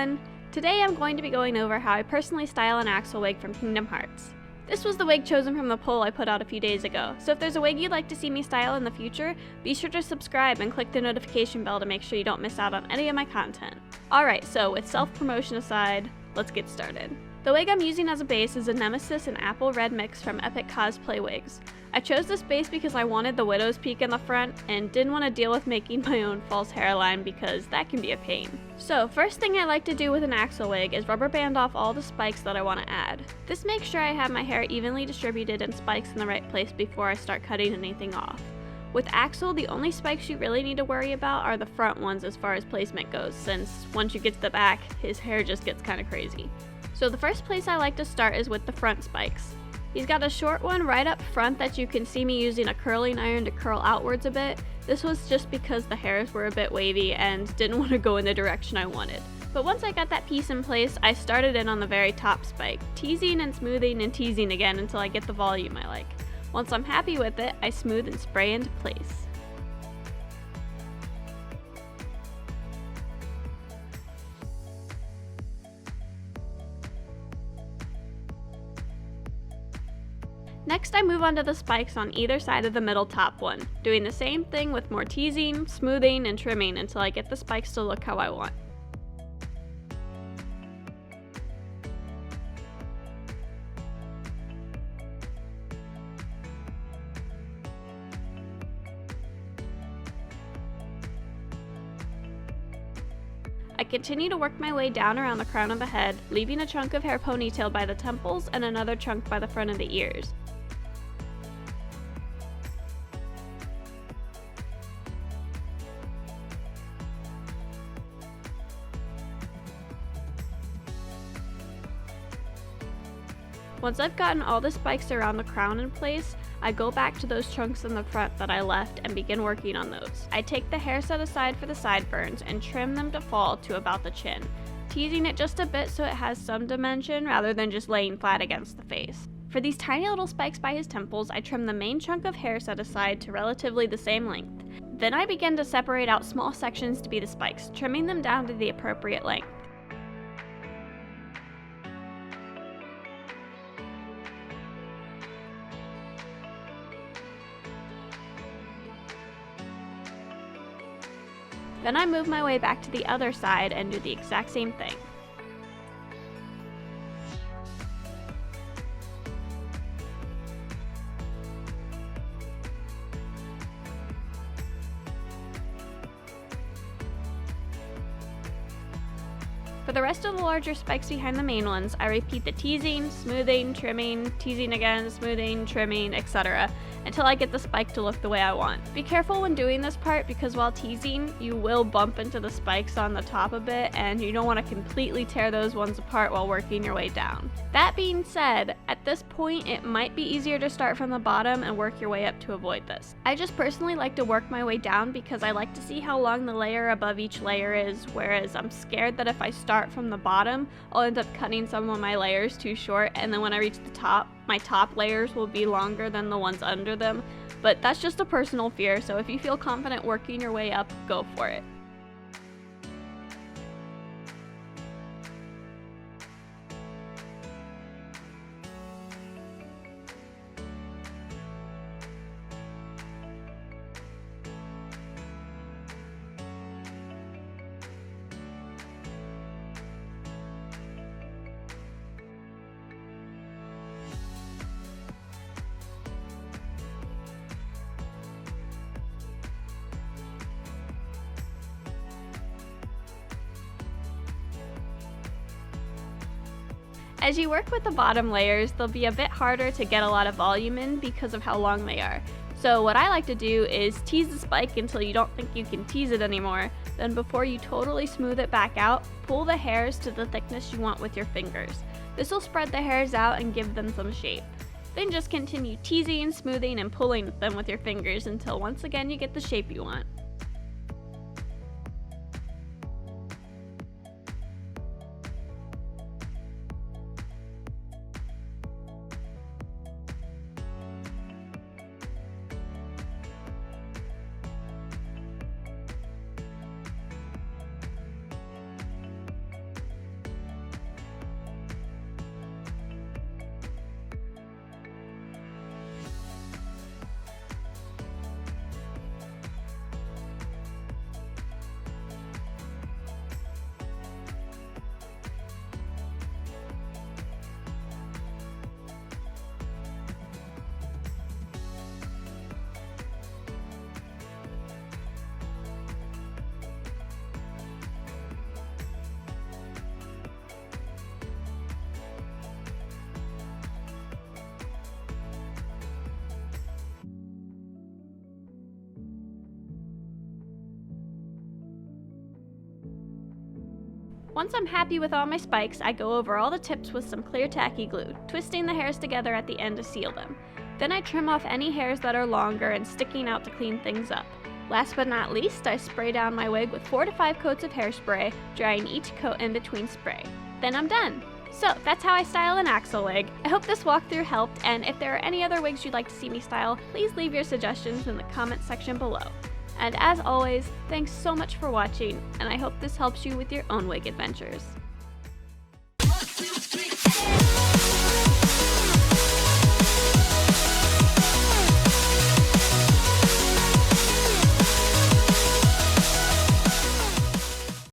everyone! Today I'm going to be going over how I personally style an Axel wig from Kingdom Hearts. This was the wig chosen from the poll I put out a few days ago, so if there's a wig you'd like to see me style in the future, be sure to subscribe and click the notification bell to make sure you don't miss out on any of my content. Alright, so with self-promotion aside, let's get started. The wig I'm using as a base is a Nemesis and Apple Red mix from Epic Cosplay Wigs. I chose this base because I wanted the widow's peak in the front and didn't want to deal with making my own false hairline because that can be a pain. So first thing I like to do with an Axel wig is rubber band off all the spikes that I want to add. This makes sure I have my hair evenly distributed and spikes in the right place before I start cutting anything off. With Axel, the only spikes you really need to worry about are the front ones as far as placement goes, since once you get to the back, his hair just gets kind of crazy. So the first place I like to start is with the front spikes. He's got a short one right up front that you can see me using a curling iron to curl outwards a bit. This was just because the hairs were a bit wavy and didn't want to go in the direction I wanted. But once I got that piece in place, I started in on the very top spike, teasing and smoothing and teasing again until I get the volume I like. Once I'm happy with it, I smooth and spray into place. Next, I move on to the spikes on either side of the middle top one, doing the same thing with more teasing, smoothing, and trimming until I get the spikes to look how I want. I continue to work my way down around the crown of the head, leaving a chunk of hair ponytailed by the temples and another chunk by the front of the ears. Once I've gotten all the spikes around the crown in place, I go back to those chunks in the front that I left and begin working on those. I take the hair set aside for the sideburns and trim them to fall to about the chin, teasing it just a bit so it has some dimension rather than just laying flat against the face. For these tiny little spikes by his temples, I trim the main chunk of hair set aside to relatively the same length. Then I begin to separate out small sections to be the spikes, trimming them down to the appropriate length. Then I move my way back to the other side and do the exact same thing. For the rest of the larger spikes behind the main ones, I repeat the teasing, smoothing, trimming, teasing again, smoothing, trimming, etc. until I get the spike to look the way I want. Be careful when doing this part because while teasing, you will bump into the spikes on the top a bit and you don't want to completely tear those ones apart while working your way down. That being said, at this point it might be easier to start from the bottom and work your way up to avoid this. I just personally like to work my way down because I like to see how long the layer above each layer is, whereas I'm scared that if I start from the bottom, I'll end up cutting some of my layers too short, and then when I reach the top, my top layers will be longer than the ones under them. But that's just a personal fear, so if you feel confident working your way up, go for it. As you work with the bottom layers, they'll be a bit harder to get a lot of volume in because of how long they are. So what I like to do is tease the spike until you don't think you can tease it anymore. Then before you totally smooth it back out, pull the hairs to the thickness you want with your fingers. This will spread the hairs out and give them some shape. Then just continue teasing, smoothing, and pulling them with your fingers until once again you get the shape you want. Once I'm happy with all my spikes, I go over all the tips with some clear tacky glue, twisting the hairs together at the end to seal them. Then I trim off any hairs that are longer and sticking out to clean things up. Last but not least, I spray down my wig with 4 to 5 coats of hairspray, drying each coat in between spray. Then I'm done! So, that's how I style an Axel wig. I hope this walkthrough helped, and if there are any other wigs you'd like to see me style, please leave your suggestions in the comment section below. And as always, thanks so much for watching, and I hope this helps you with your own wig adventures.